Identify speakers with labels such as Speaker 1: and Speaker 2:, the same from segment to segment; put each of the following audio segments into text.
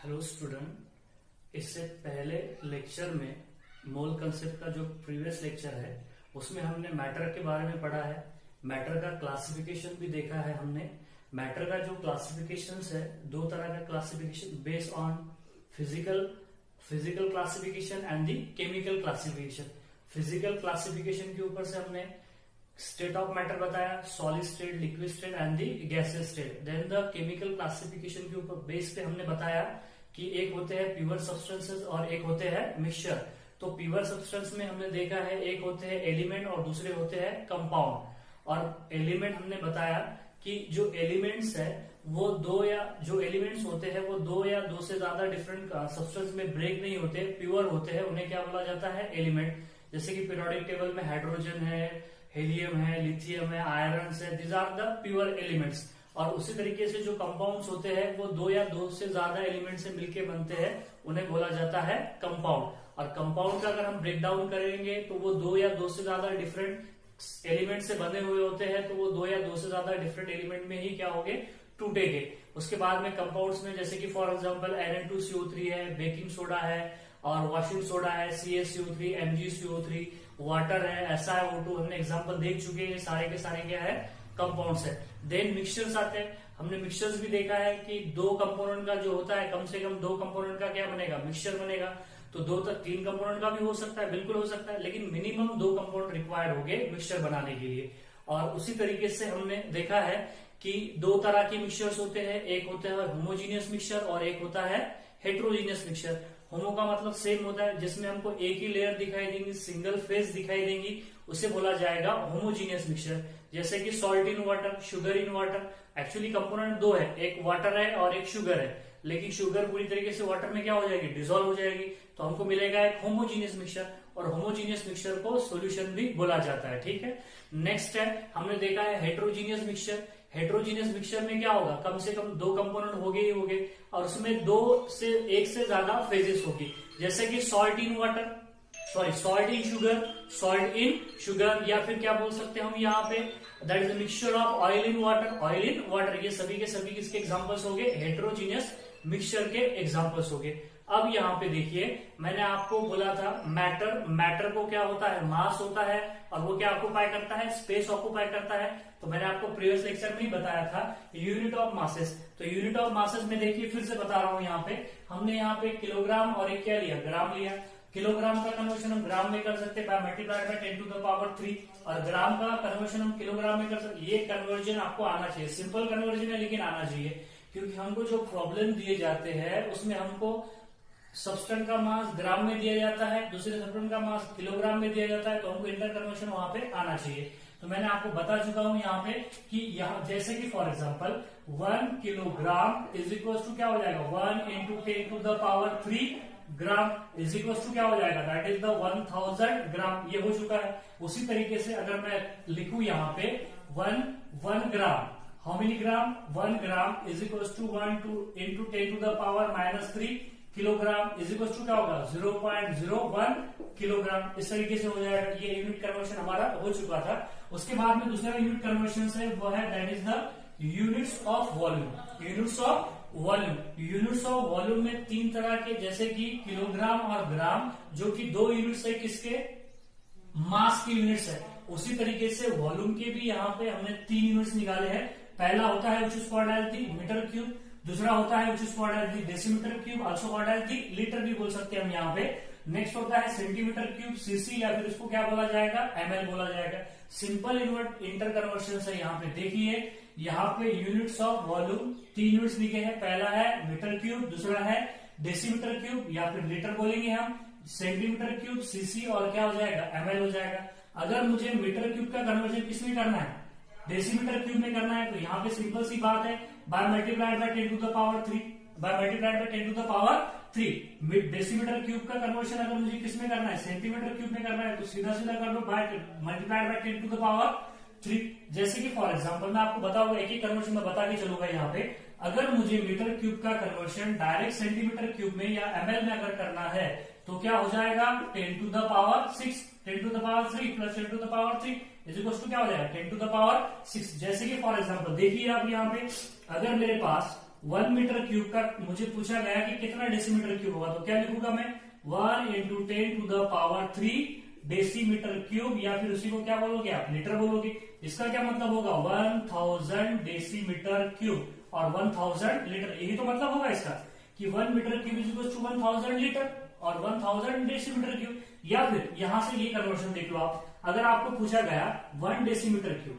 Speaker 1: Hello student, इससे पहले lecture में मोल कंसेप्ट का जो प्रीवियस लेक्चर है उसमें हमने मैटर के बारे में पढ़ा है। मैटर का क्लासिफिकेशन भी देखा है हमने। मैटर का जो क्लासिफिकेशन है, दो तरह का classification based on physical classification and the chemical classification. Physical classification के ऊपर से हमने स्टेट ऑफ मैटर बताया, solid state, liquid state and the gaseous state. Then the chemical classification के ऊपर बेस पे हमने बताया कि एक होते हैं प्योर सब्सटेंसेस और एक होते हैं मिक्सचर। तो प्योर सब्सटेंस में हमने देखा है एक होते हैं एलिमेंट और दूसरे होते हैं कंपाउंड। और एलिमेंट हमने बताया कि जो एलिमेंट्स है वो दो या दो से ज्यादा डिफरेंट सब्सटेंस में ब्रेक नहीं होते, प्योर होते हैं, उन्हें क्या बोला जाता है, एलिमेंट। जैसे कि पीरियोडिक टेबल में हाइड्रोजन है, हीलियम है, लिथियम है, आयरन है, these are the pure elements. और उसी तरीके से जो कंपाउंड्स होते हैं वो दो से ज्यादा एलिमेंट से मिलके बनते हैं, उन्हें बोला जाता है कंपाउंड। और कंपाउंड का अगर हम ब्रेक डाउन करेंगे तो वो दो से ज्यादा डिफरेंट एलिमेंट से बने हुए होते हैं, तो वो दो से ज्यादा डिफरेंट एलिमेंट में ही क्या होंगे, टूटेंगे। उसके बाद में कंपाउंड्स में जैसे कि फॉर एग्जांपल Na2CO3 है, बेकिंग सोडा है और वॉशिंग सोडा है, CaCO3, MgCO3, वाटर है, SiO2, हमने एग्जांपल देख चुके हैं। सारे के सारे क्या है, कंपाउंड्स है। देन मिक्सचर्स आते हैं। हमने मिक्सचर्स भी देखा है कि दो कंपोनेंट का जो होता है, कम से कम दो कंपोनेंट का क्या बनेगा, मिक्सचर बनेगा। तो दो तक तीन कंपोनेंट का भी हो सकता है, बिल्कुल हो सकता है, लेकिन मिनिमम दो कंपोनेंट रिक्वायर्ड होंगे मिक्सचर बनाने के लिए। और उसी तरीके से हमने देखा है कि दो तरह के मिक्सचर्स होते हैं, एक होता है होमोजीनियस मिक्सचर और एक होता है हेट्रोजीनियस मिक्सचर। होमो का मतलब सेम होता है, जिसमें हमको एक ही लेयर दिखाई देंगी, सिंगल फेज दिखाई देंगी, उसे बोला जाएगा होमोजीनियस मिक्सचर। जैसे कि salt in water, sugar in water. Actually component दो है, एक वाटर है और एक शुगर है, लेकिन शुगर पूरी तरीके से वाटर में क्या हो जाएगी, डिसॉल्व हो जाएगी, तो हमको मिलेगा एक होमोजीनियस मिक्सचर। और होमोजीनियस मिक्सचर को सॉल्यूशन भी बोला जाता है, ठीक है। नेक्स्ट है, हमने देखा है हेट्रोजीनियस मिक्सचर। हेट्रोजीनियस मिक्सचर में क्या होगा, कम से कम दो कंपोनेंट होंगे ही होंगे और उसमें एक से ज्यादा फेजेस होगी। जैसे कि सॉल्ट इन शुगर, या फिर क्या बोल सकते हैं हम यहाँ पे, that is mixture of oil in water. ये सभी के सभी किसके एग्जांपल्स हो गए, हेट्रोजीनियस मिक्सचर के एग्जांपल्स हो गए। अब यहाँ पे देखिए, मैंने आपको बोला था मैटर को क्या होता है, मास होता है, और वो क्या ऑक्युपाई करता है, स्पेस ऑक्युपाई करता है। तो मैंने आपको प्रीवियस लेक्चर में ही बताया था यूनिट ऑफ मासेस। तो यूनिट ऑफ मासेस में देखिए, फिर से बता रहा हूं, यहाँ पे हमने यहाँ पे किलोग्राम और एक क्या लिया, ग्राम लिया। किलोग्राम का कन्वर्शन हम ग्राम में कर सकते हैं by multiplied by 10 to the power 3, और ग्राम का कन्वर्शन हम किलोग्राम में कर सकते। ये कन्वर्जन आपको आना चाहिए, सिंपल कन्वर्जन है लेकिन आना चाहिए, क्योंकि हमको जो प्रॉब्लम दिए जाते हैं उसमें हमको सब्सटेंस का मास ग्राम में दिया जाता है, दूसरे सब्सटेंस का मास किलोग्राम में दिया जाता है, तो हमको इंटर कन्वर्शन वहां पे आना चाहिए। तो मैंने आपको बता चुका हूं यहाँ पे कि यहाँ जैसे कि for example 1 kilogram is equal to क्या हो जाएगा, 1 into 10 to the power 3 gram is equal to क्या हो जाएगा, दैट इज द 1000 ग्राम। ये हो चुका है। उसी तरीके से अगर मैं लिखूं यहाँ पे 1 ग्राम, हाउ मेनी ग्राम, 1 ग्राम is equal to 1 into 10 to the power -3 kilogram is equal to क्या होगा, 0.01 किलोग्राम। इस तरीके से हो जाएगा। ये यूनिट कन्वर्शन हमारा हो चुका था। उसके बाद में दूसरा यूनिट कन्वर्शन है, वो है that is the units of volume. Units of volume में तीन तरह के, जैसे कि किलोग्राम और ग्राम, जो कि दो यूनिट्स है किसके, मास के यूनिट्स है। उसी तरीके से वॉल्यूम के भी यहाँ पे हमने तीन यूनिट्स निकाले हैं। पहला होता है which is called as the metre cube, दूसरा होता है which is called as the decimetre cube, also called as the litre भी बोल सकते हैं हम यहाँ पे। नेक्स्ट होता है सेंटीमीटर क्यूब, सीसी, या फिर इसको क्या बोला जाएगा, ml बोला जाएगा। सिंपल इंटर कन्वर्शन है। यहाँ पे देखिए, यहाँ पे यूनिट्स ऑफ वॉल्यूम तीन यूनिट्स लिखे हैं। पहला है मीटर क्यूब, दूसरा है डेसीमीटर क्यूब या फिर लीटर बोलेंगे हम, सेंटीमीटर क्यूब, सीसी, और क्या हो जाएगा, ml हो जाएगा। अगर मुझे मीटर क्यूब का कन्वर्जन किसमें करना है, डेसीमीटर क्यूब में करना है, तो यहाँ पे सिंपल सी बात है, by multiplied by 10 to the power 3, by multiplied by 10 to the power 3। Decimetre cube का कन्वर्शन अगर मुझे किसमें करना है, सेंटीमीटर क्यूब में करना है, तो सीधा सीधा कर लो, by multiplied by 10 to the power 3। जैसे कि फॉर एग्जांपल मैं आपको बताऊंगा, एक ही कन्वर्शन में बता के चलूंगा यहाँ पे। अगर मुझे मीटर क्यूब का कन्वर्शन डायरेक्ट सेंटीमीटर क्यूब में या ml में अगर करना है, तो क्या हो जाएगा, 10 to the power 6, 10 to the power 3 plus 10 to the power 3 is equal to क्या हो जाएगा, 10 टू द पावर 6। जैसे कि फॉर एग्जांपल देखिए आप यहाँ पे, अगर मेरे पास 1 मीटर क्यूब का मुझे पूछा गया कि कितना डेसीमीटर क्यूब होगा, तो क्या लिखूंगा मैं 1 × 10⁻³ डेसीमीटर क्यूब, या फिर उसी को क्या बोलोगे आप, लीटर बोलोगे। इसका क्या मतलब होगा 1000 डेसीमीटर क्यूब और 1000 लीटर, यही तो मतलब होगा इसका कि 1 metre cube is equal to 1000 litre और 1000 डेसीमीटर क्यूब। या फिर यहां से ये कन्वर्शन देख लो आप, अगर आपको पूछा गया 1 डेसीमीटर क्यूब,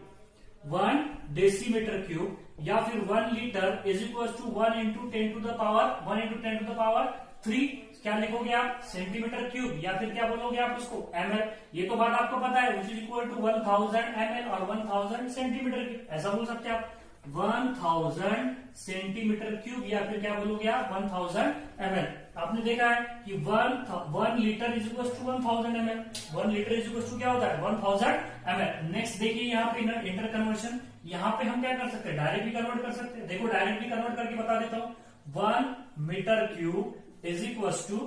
Speaker 1: 1 डेसीमीटर क्यूब या फिर 1 लीटर इज इक्वल टू 1 × 10⁻3, क्या लिखोगे आप, सेंटीमीटर क्यूब, या फिर क्या बोलोगे आप उसको ml। ये तो बात आपको पता है, which is equal to 1000 ml और 1000 सेंटीमीटर क्यूब, ऐसा बोल सकते हैं आप 1000 सेंटीमीटर क्यूब, या फिर क्या बोलोगे आप 1000 ml। आपने देखा है कि 1 litre is equal to 1000 ml, 1 litre is equal to क्या होता है 1000 ml। नेक्स्ट देखिए यहाँ पे इंटर कन्वर्शन, यहाँ पे हम क्या कर सकते हैं, डायरेक्ट भी कन्वर्ट कर सकते हैं। देखो डायरेक्ट भी कन्वर्ट करके बता देता हूँ, 1 metre cube is equal to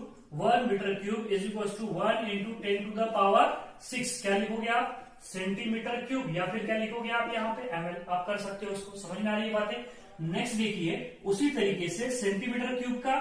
Speaker 1: 1 metre cube is equal to 1 × 10⁻6, क्या लिखोगे आप, सेंटीमीटर क्यूब, या फिर क्या लिखोगे आप यहाँ पे ml। आप कर सकते हो, उसको समझ में आ रही है बातें। नेक्स्ट देखिए उसी तरीके से सेंटीमीटर क्यूब का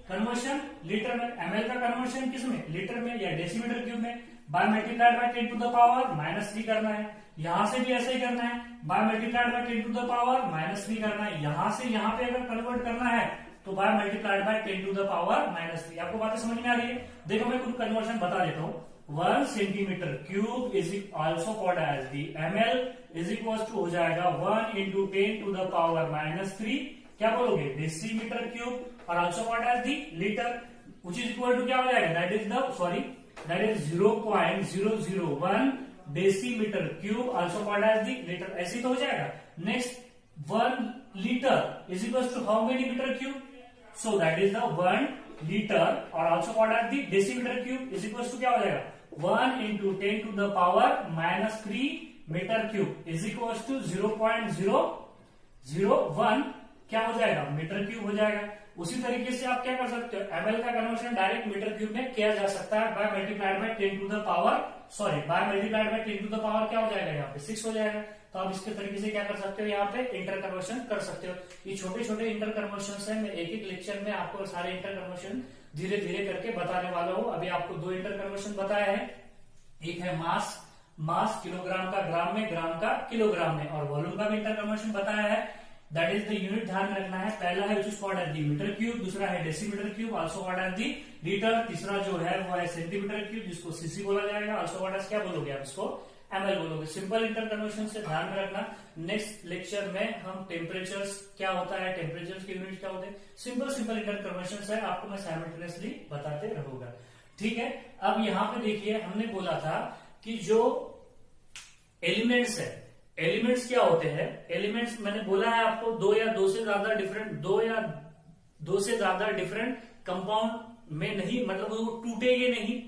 Speaker 1: कन्वर्शन लीटर में, ml का कन्वर्शन किस में, लीटर में या डेसीमीटर क्यूब में, बाय मल्टीप्लाइड बाय 10⁻³ करना है। यहां से भी ऐसा ही करना है, बाय मल्टीप्लाइड बाय 10⁻³ करना है। यहां से यहां पे अगर कन्वर्ट करना है तो बाय मल्टीप्लाइड बाय 10⁻³ आपको बातें समझ में आ रही है। देखो मैं कुछ कन्वर्शन बता देता हूँ। 1 centimetre cube is also called as the ml is equal to हो जाएगा 1 × 10⁻³ क्या बोलोगे, डेसीमीटर क्यूब और also called as the litre, which is equal to क्या हो जाएगा, that is 0.001 decimetre cube also called as the litre, ऐसे तो हो जाएगा। Next 1 litre is equal to how many metre cube, so that is the 1 litre और also called as the decimetre cube is equal to क्या हो जाएगा 1 × 10⁻³ metre cube is equal to 0.001 क्या हो जाएगा, मीटर क्यूब हो जाएगा। उसी तरीके से आप क्या कर सकते हो, ml का कन्वर्शन डायरेक्ट मीटर क्यूब में किया जा सकता है बाय मल्टीप्लाइड बाय 10 क्या हो जाएगा यहाँ पे 6 हो जाएगा। तो आप इसके तरीके से क्या कर सकते हो, यहाँ पे इंटर कन्वर्शन कर सकते हो। ये छोटे छोटे इंटर कन्वर्शन है, मैं एक एक लेक्चर में आपको सारे इंटर कन्वर्शन धीरे धीरे करके बताने वाला हूँ। अभी आपको 2 इंटर कन्वर्शन बताया है, एक है मास किलोग्राम का ग्राम में, ग्राम का किलोग्राम में, और वॉल्यूम का भी इंटर कन्वर्शन बताया है। दैट इज द यूनिट ध्यान में रखना है। पहला है which is called as the metre cube, दूसरा है decimetre cube also called as the litre, तीसरा जो है वो है सेंटीमीटर क्यूब जिसको सीसी बोला जाएगा, ऑल्सो कॉल्ड एज क्या बोलोगे आप इसको ml बोलोगे। सिंपल इंटर कन्वर्शन से ध्यान में रखना। नेक्स्ट लेक्चर में हम टेम्परेचर क्या होता है, टेम्परेचर के यूनिट क्या होते हैं, सिंपल इंटर कन्वर्शन है, आपको मैं साइमल्टेनियसली बताते रहूंगा। ठीक है, अब यहाँ पे देखिए हमने बोला था कि जो एलिमेंट्स है, एलिमेंट्स क्या होते हैं, एलिमेंट्स मैंने बोला है आपको दो या दो से ज्यादा डिफरेंट कंपाउंड में नहीं, मतलब वो टूटेंगे नहीं,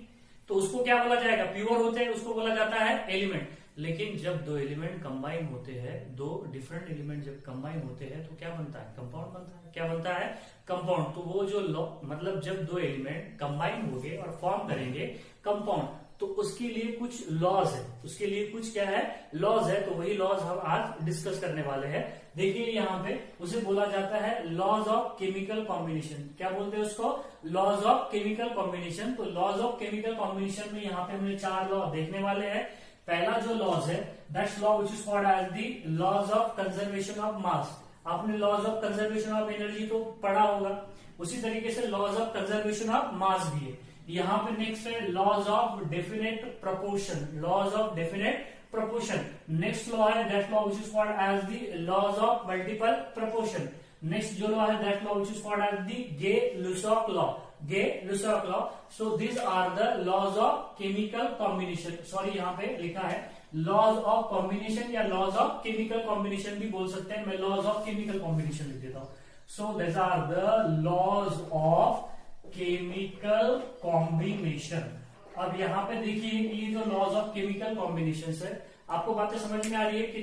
Speaker 1: तो उसको क्या बोला जाएगा, प्योर होते हैं, उसको बोला जाता है एलिमेंट। लेकिन जब दो एलिमेंट कंबाइन होते हैं, दो डिफरेंट एलिमेंट जब कंबाइन होते हैं तो क्या बनता है, कंपाउंड बनता है। क्या बनता है, कंपाउंड। तो वो जो मतलब जब दो एलिमेंट कंबाइन होंगे और फॉर्म करेंगे कंपाउंड, तो उसके लिए कुछ लॉज है, उसके लिए कुछ क्या है, लॉज है। तो वही लॉज हम आज डिस्कस करने वाले हैं। देखिए यहाँ पे उसे बोला जाता है लॉज ऑफ केमिकल कॉम्बिनेशन। क्या बोलते हैं उसको, लॉज ऑफ केमिकल कॉम्बिनेशन। तो लॉज ऑफ केमिकल कॉम्बिनेशन में यहाँ पे हमने 4 लॉ देखने वाले हैं। पहला जो लॉज है that's law which is called as the laws of conservation of mass. आपने laws of conservation of energy तो पढ़ा होगा, उसी तरीके से laws of conservation of mass भी है। यहाँ पे नेक्स्ट है laws of definite proportion, laws of definite proportion. Next law है that law which is called as the laws of multiple proportion. Next जो लॉ है that law which is called as the Gay Lussac law, Gay Lussac law. So this are the laws of chemical combination. Sorry यहाँ पे लिखा है laws of combination या laws of chemical combination भी बोल सकते हैं। मैं लॉज ऑफ केमिकल कॉम्बिनेशन लिख देता हूँ। So this are the laws of chemical combination. अब यहाँ पे देखिए ये जो लॉज ऑफ केमिकल कॉम्बिनेशन है, आपको बातें समझ में आ रही है कि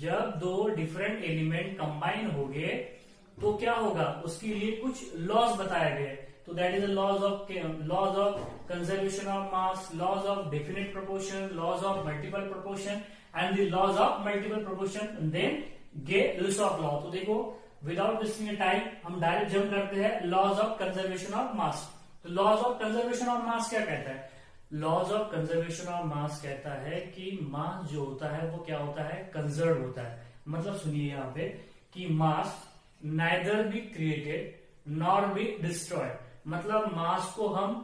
Speaker 1: जब दो डिफरेंट एलिमेंट कंबाइन हो गए तो क्या होगा, उसके लिए कुछ लॉज बताए गए। तो that is laws of conservation of mass, laws of definite proportion, laws of multiple proportion and the laws of multiple proportion, then Gay Lussac law. तो देखो विदाउट वेस्टिंग टाइम हम डायरेक्ट जंप करते हैं laws of conservation of mass. तो laws of conservation of mass क्या कहता है? Laws of conservation of mass कहता है कि मास जो होता है वो क्या होता है? कंजर्व होता है। मतलब सुनिए यहाँ पे कि mass neither be created nor be destroyed, मतलब मास को हम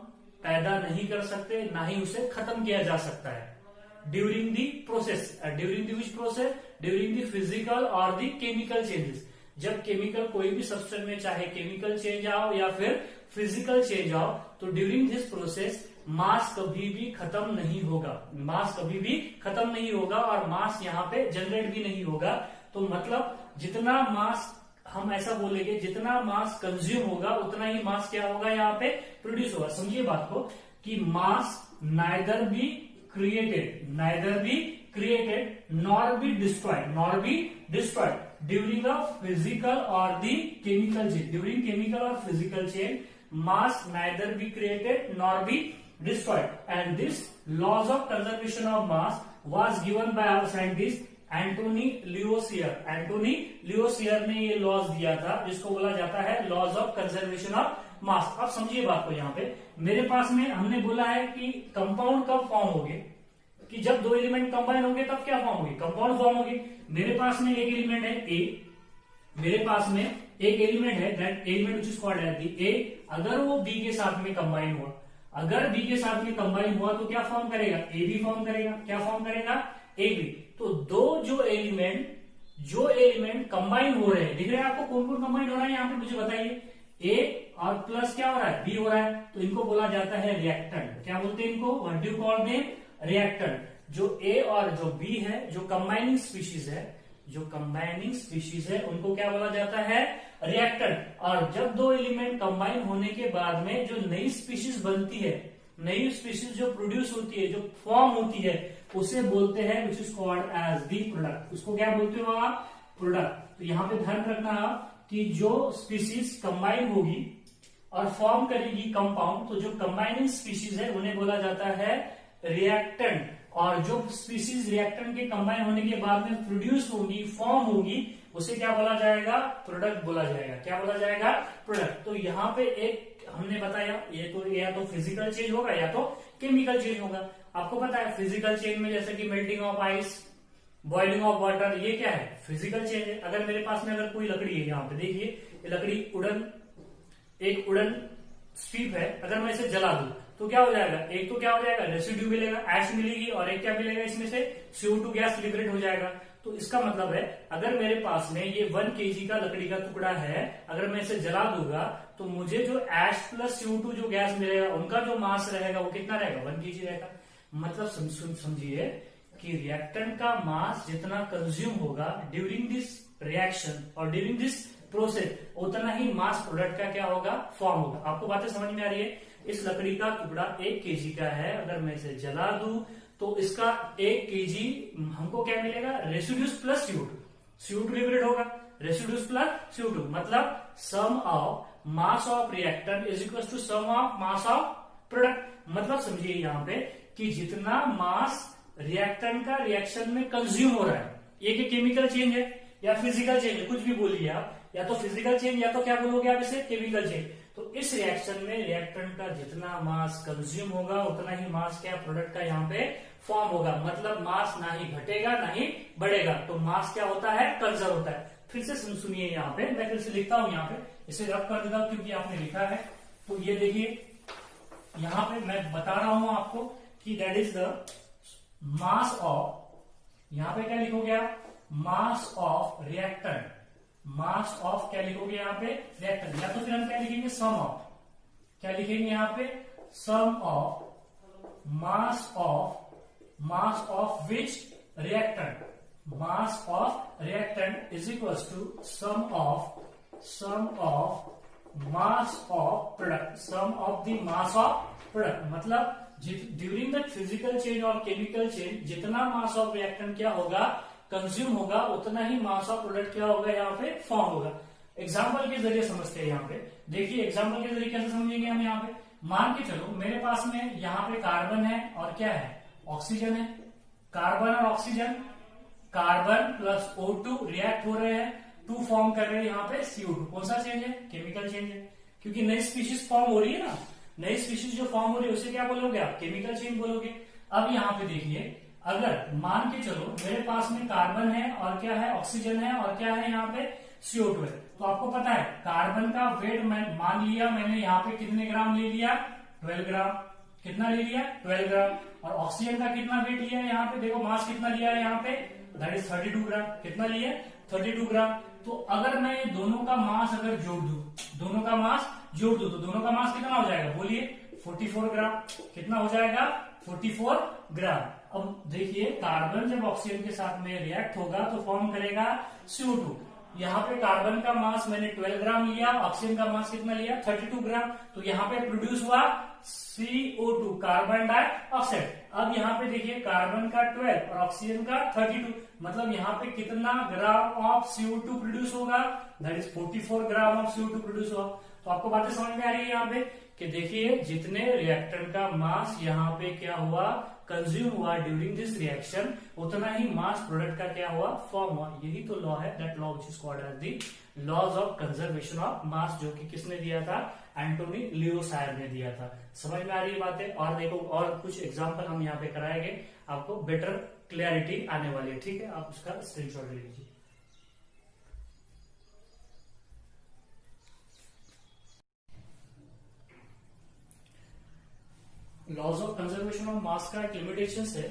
Speaker 1: पैदा नहीं कर सकते, ना ही उसे खत्म किया जा सकता है during the process. During the which process? During the physical और दी केमिकल चेंजेस। जब केमिकल कोई भी सब्सटेंस में चाहे केमिकल चेंज आओ या फिर फिजिकल चेंज आओ, तो ड्यूरिंग दिस प्रोसेस मास कभी भी खत्म नहीं होगा। मास कभी भी खत्म नहीं होगा और मास यहाँ पे जनरेट भी नहीं होगा। तो मतलब जितना मास, हम ऐसा बोलेंगे, जितना मास कंज्यूम होगा उतना ही मास क्या होगा यहाँ पे? प्रोड्यूस होगा। समझिए बात को कि mass neither be created nor be destroyed during a physical और the chemical change. During chemical और physical change mass neither be created nor be destroyed, and this laws of conservation of mass was given by our scientist Antoine Lavoisier. Antoine Lavoisier ने ये laws दिया था जिसको बोला जाता है laws of conservation of mass. अब समझिए बात को, यहाँ पे मेरे पास में हमने बोला है कि कंपाउंड कब फॉर्म होंगे, कि जब दो एलिमेंट कंबाइन होंगे तब क्या फॉर्म होगी? कंपाउंड फॉर्म होगी। मेरे पास में एक एलिमेंट है ए, मेरे पास में एक एलिमेंट है that element which is called as the A. अगर वो बी के साथ में कंबाइन हुआ, अगर बी के साथ में कंबाइन हुआ तो क्या फॉर्म करेगा? ए बी फॉर्म करेगा। क्या फॉर्म करेगा? A B. तो जो एलिमेंट कंबाइन हो रहे हैं, दिख रहे हैं आपको कौन कौन कंबाइन हो रहा है यहाँ पे? मुझे बताइए। ए और प्लस क्या हो रहा है? बी हो रहा है। तो इनको बोला जाता है रिएक्टेंट। क्या बोलते हैं इनको? What do you call them? Reactant. जो ए और जो बी है, जो कंबाइनिंग स्पीशीज है, उनको क्या बोला जाता है? रिएक्टेंट। और जब दो एलिमेंट कंबाइन होने के बाद में जो नई स्पीशीज बनती है, नई स्पीशीज जो प्रोड्यूस होती है, जो फॉर्म होती है, उसे बोलते हैं which is called as the product. उसको क्या बोलते हो आप? प्रोडक्ट। तो यहाँ पे ध्यान रखना कि जो स्पीशीज कंबाइन होगी और फॉर्म करेगी कंपाउंड, तो जो कंबाइनिंग स्पीशीज है उन्हें बोला जाता है रिएक्टेंट। और जो स्पीशीज रिएक्टेंट के कंबाइन होने के बाद में प्रोड्यूस होगी, फॉर्म होगी, उसे क्या बोला जाएगा? प्रोडक्ट बोला जाएगा। क्या बोला जाएगा? प्रोडक्ट। तो यहाँ पे एक हमने बताया, ये तो या तो फिजिकल चेंज होगा या तो केमिकल चेंज होगा। आपको पता है फिजिकल चेंज में जैसे कि melting of ice, boiling of water, ये क्या है? फिजिकल चेंज है। अगर मेरे पास में अगर कोई लकड़ी है, यहाँ पे देखिए ये लकड़ी एक वुडन स्ट्रिप है, अगर मैं इसे जला दूं तो क्या हो जाएगा? एक तो क्या हो जाएगा? रेसिड्यू मिलेगा, ऐश मिलेगी, और एक क्या मिलेगा? इसमें से CO2 गैस लिबरेट हो जाएगा। तो इसका मतलब है अगर मेरे पास में ये 1 kg का लकड़ी का टुकड़ा है, अगर मैं इसे जला दूंगा तो मुझे जो ऐश प्लस CO2 जो गैस मिलेगा, उनका जो मास रहेगा वो कितना रहेगा? 1 kg रहेगा। मतलब समझिए कि रिएक्टेंट का मास जितना कंज्यूम होगा ड्यूरिंग दिस रिएक्शन और ड्यूरिंग दिस प्रोसेस, उतना ही मास प्रोडक्ट का क्या होगा? फॉर्म होगा। आपको बातें समझ में आ रही है? इस लकड़ी का टुकड़ा 1 kg का है, अगर मैं इसे जला दूं तो इसका 1 kg हमको क्या मिलेगा? रेसिड्यूज प्लस CO2 लिबरेट होगा। रेसिड्यूज प्लस CO2 मतलब sum of mass of reactant is equal to sum of mass of product. मतलब समझिए यहाँ पे कि जितना मास रिएक्टेंट का रिएक्शन में कंज्यूम हो रहा है, ये केमिकल चेंज है या फिजिकल चेंज है, कुछ भी बोलिए आप, या तो फिजिकल चेंज या तो क्या बोलोगे आप इसे? Chemical change. तो इस रिएक्शन में रिएक्टेंट का जितना मास कंज्यूम होगा उतना ही मास क्या प्रोडक्ट का यहाँ पे फॉर्म होगा। मतलब मास ना ही घटेगा ना ही बढ़ेगा। तो मास क्या होता है? कंजर्व होता है। फिर से सुनिए, यहाँ पे मैं फिर से लिखता हूं, यहाँ पे इसे रब कर देता हूं क्योंकि आपने लिखा है। तो ये देखिए यहाँ पे मैं बता रहा हूं आपको कि that is the mass of, यहाँ पे क्या लिखोगे आप? मास ऑफ रिएक्टेंट। मास ऑफ क्या लिखोगे यहाँ पे? रिएक्टेंट। या तो फिर हम क्या लिखेंगे? Sum of. क्या लिखेंगे यहाँ पे? Sum of mass of which reactant. Mass of reactant is equal to sum of mass of product. Sum of the mass of product. मतलब ड्यूरिंग द फिजिकल चेंज और केमिकल चेंज जितना mass of reactant क्या होगा? Consume होगा, उतना ही mass of product क्या होगा? यहाँ पे फॉर्म होगा। एग्जाम्पल के जरिए समझते हैं। यहाँ पे देखिए एग्जाम्पल के जरिए कैसे समझेंगे हम? यहाँ पे मान के चलो मेरे पास में यहाँ पे कार्बन है और क्या है? ऑक्सीजन है। कार्बन और oxygen, carbon plus O2 react हो रहे हैं टू फॉर्म कर रहे हैं यहाँ पे CO2। कौन सा चेंज है? केमिकल चेंज है, क्योंकि नई स्पीशीज फॉर्म हो रही है ना, नई स्पीशीज जो फॉर्म हो रही है उसे क्या बोलोगे आप? केमिकल चेंज बोलोगे। अब यहाँ पे देखिए, अगर मान के चलो मेरे पास में कार्बन है और क्या है? ऑक्सीजन है और क्या है यहाँ पे? CO2 है। तो आपको पता है कार्बन का वेट मान लिया मैंने यहाँ पे कितने ग्राम ले लिया? 12 ग्राम। कितना ले लिया? 12 ग्राम। और ऑक्सीजन का कितना वेट लिया है यहाँ पे? देखो मास कितना लिया है यहाँ पे? दैट इज 32 ग्राम। कितना लिया? 32 ग्राम। तो अगर मैं दोनों का मास अगर जोड़ दूं, दोनों का मास जोड़ दूं, तो दोनों का मास कितना हो जाएगा? बोलिए 44 ग्राम। कितना हो जाएगा? 44 ग्राम। अब देखिए कार्बन जब ऑक्सीजन के साथ में रिएक्ट होगा तो फॉर्म करेगा CO2। यहाँ पे कार्बन का मास मैंने 12 ग्राम लिया, ऑक्सीजन का मास कितना लिया? 32 ग्राम। तो यहाँ पे प्रोड्यूस हुआ CO2, कार्बन डाइऑक्साइड। अब यहाँ पे देखिए कार्बन का 12 और ऑक्सीजन का 32, मतलब यहाँ पे कितना ग्राम ऑफ CO2 प्रोड्यूस होगा? That is 44 gram of CO2 produce हुआ। तो आपको बातें समझ में आ रही है यहाँ पे कि देखिए जितने रिएक्टर का मास यहाँ पे क्या हुआ? कंज्यूम हुआ ड्यूरिंग दिस रिएक्शन, उतना ही मास प्रोडक्ट का क्या हुआ? फॉर्म हुआ। यही तो लॉ है, that law which is called as the laws of conservation of mass, जो कि किसने दिया था? एंटोनी लियोसायर ने दिया था। समझ में आ रही है बातें? और देखो और कुछ एग्जांपल हम यहाँ पे कराएंगे, आपको बेटर क्लियरिटी आने वाली है। ठीक है, आप उसका स्क्रीनशॉट ले लीजिए। Laws of conservation of mass का एक लिमिटेशन है,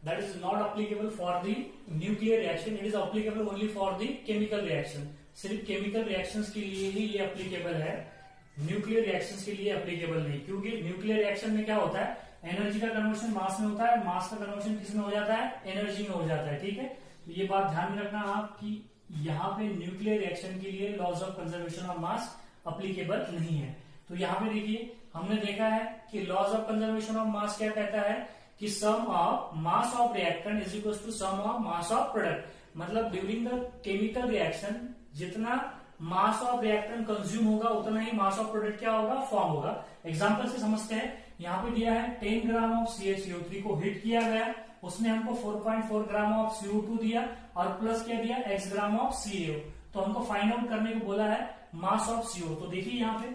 Speaker 1: that is not applicable for the nuclear reaction, it is applicable only for the chemical reaction. सिर्फ केमिकल रिएक्शंस के लिए ही ये अप्लीकेबल है, न्यूक्लियर रिएक्शंस के लिए अप्लीकेबल नहीं। क्योंकि न्यूक्लियर रिएक्शन में क्या होता है? एनर्जी का कन्वर्शन मास में होता है, मास का कन्वर्शन किसमें हो जाता है? एनर्जी में हो जाता है। ठीक है, तो ये बात ध्यान में रखना आप कि यहाँ पे न्यूक्लियर रिएक्शन के लिए laws of conservation of mass applicable नहीं है। तो यहाँ पे देखिए हमने देखा है कि laws of conservation of mass क्या कहता है कि sum of mass of reactant is equal to sum of mass of product. मतलब ड्यूरिंग द केमिकल रिएक्शन जितना मास ऑफ रिएक्टेंट कंज्यूम होगा उतना ही मास ऑफ प्रोडक्ट क्या होगा? फॉर्म होगा। एग्जांपल से समझते हैं। यहाँ पे दिया है 10 ग्राम ऑफ CaCO3 को हीट किया गया, उसने हमको 4.4 ग्राम ऑफ CO2 दिया और प्लस क्या दिया? x gram of CaO। तो हमको फाइंड आउट करने को बोला है मास ऑफ CO। तो देखिए यहाँ पे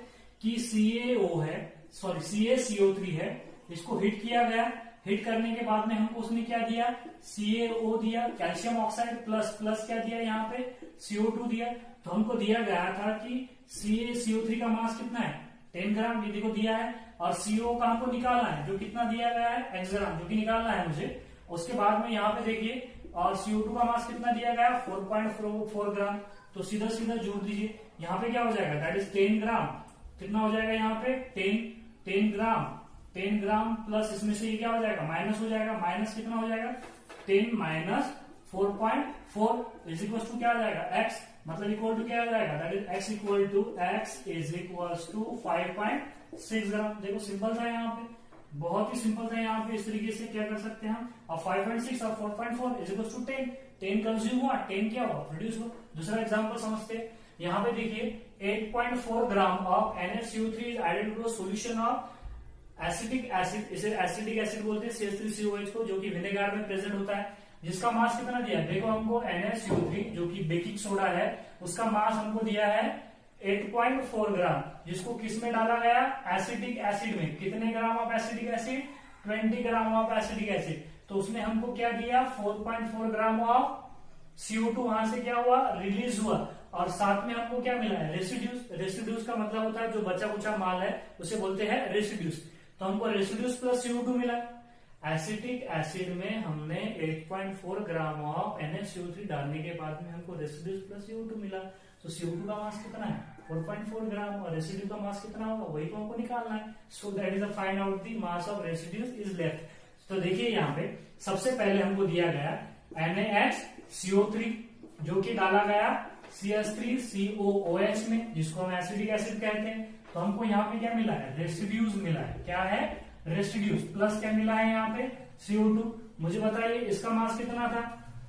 Speaker 1: कि CaCO3 है, इसको हीट किया गया, हीट करने के बाद में हमको उसने क्या दिया? CaO दिया, कैल्शियम ऑक्साइड प्लस क्या दिया? यहाँ पे CO2 दिया। तो हमको दिया गया था कि CaCO3 का मास कितना है? 10 ग्राम, ये देखो दिया है, और CO का हमको निकालना है जो कितना दिया गया है? x ग्राम, जो कि निकालना है मुझे। उसके बाद में यहाँ पे देखिए और CO2 का मास कितना दिया गया? 4.4 ग्राम। तो सीधा सीधा जोड़ दीजिए, यहाँ पे क्या हो जाएगा? दैट इज 10 ग्राम। कितना हो जाएगा यहाँ पे? 10 ग्राम प्लस इसमें से ये क्या हो जाएगा? माइनस हो जाएगा। माइनस कितना हो जाएगा? 10 माइनस 4.4 इज इक्वल टू क्या आ जाएगा? x, मतलब इक्वल टू क्या आ जाएगा? That is x equal to x is equal to 5.6 gram. देखो सिंपल था यहाँ पे, बहुत ही सिंपल था यहाँ पे। इस तरीके से क्या कर सकते हैं हम? और 5.6 और 4.4 इज इक्वल टू 10। 10 कंज्यूम हुआ, 10 क्या हुआ? प्रोड्यूस हुआ। दूसरा एग्जाम्पल समझते हैं। यहाँ पे देखिए 8.4 gram of NaCO3 is added to solution of acetic acid, इसे एसिटिक एसिड बोलते हैं CH3COH को, जो कि विनेगार में प्रेजेंट होता है, जिसका मास कितना दिया है? देखो हमको NaCO3 जो कि बेकिंग सोडा है, उसका मास हमको दिया है 8.4 ग्राम, जिसको किस में डाला गया? एसिटिक एसिड में। कितने gram of acetic acid? 20 gram of acetic acid. तो उसने हमको क्या दिया? 4.4 ग्राम ऑफ CO2 वहां से क्या हुआ? रिलीज हुआ। और साथ में हमको क्या मिला है? रेसिड्यूज। रेसिड्यूज का मतलब होता है जो बचा कुचा माल है उसे बोलते हैं रेसिड्यूज। तो हमको रेसिड्यूज प्लस CO2 मिला। एसिटिक एसिड में हमने 8.4 ग्राम ऑफ NaCO3 डालने के बाद में हमको रेसिड्यूज प्लस CO2 मिला। तो CO2 का मास कितना है? 4.4 ग्राम, और रेसिड्यू का मास कितना होगा? वही तो हमको निकालना है। सो that is find out the mass of residues is left. तो देखिए यहाँ पे सबसे पहले हमको दिया गया NaHCO3 जो कि डाला गया CH3COOH में, जिसको हम एसिटिक एसिड कहते हैं। तो हमको यहाँ पे क्या मिला है? रेसिड्यूज मिला है। क्या है? रेसिड्यूज। प्लस क्या मिला है यहाँ पे? CO2। मुझे बताइए इसका मास कितना था?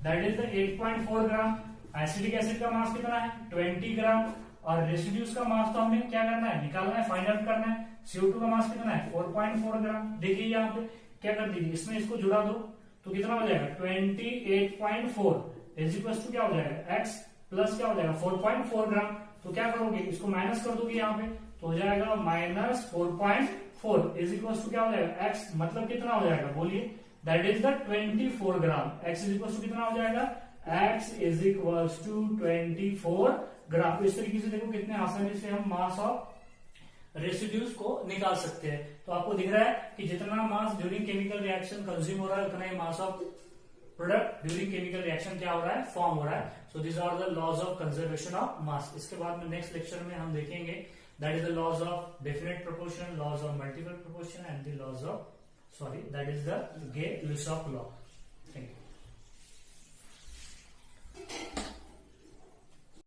Speaker 1: That is the 8.4 gram. Acetic acid का मास कितना है? 20 ग्राम। और रेसिड्यूज का मास तो हमें क्या करना है? निकालना है, फाइंड आउट करना है। CO2 का मास कितना है? 4.4 ग्राम। देखिए यहाँ पे क्या कर दीजिए, इसमें इसको जुड़ा दो तो कितना हो जाएगा? 28.4 इज इक्वल टू क्या हो जाएगा? x प्लस क्या हो जाएगा 4.4 ग्राम। तो क्या करोगे, इसको माइनस कर दोगे यहाँ पे, तो हो जाएगा माइनस 4.4 इज इक्वल टू क्या हो जाएगा x, मतलब कितना हो जाएगा बोलिए, that is the 24 gram. x is equal to कितना हो जाएगा, x is equal to 24 gram. इस तरीके से देखो कितने आसानी से हम मास ऑफ रेसिड्यूज को निकाल सकते हैं। तो आपको दिख रहा है कि जितना mass during chemical reaction consume हो रहा है, उतना ही mass of product during chemical reaction क्या हो रहा है, फॉर्म हो रहा है। So this are the laws of conservation of mass. इसके बाद में नेक्स्ट लेक्चर में हम देखेंगे that is the laws of definite proportion, laws of multiple proportion and the laws of, sorry, that is the Gay Lussac law. Thank you.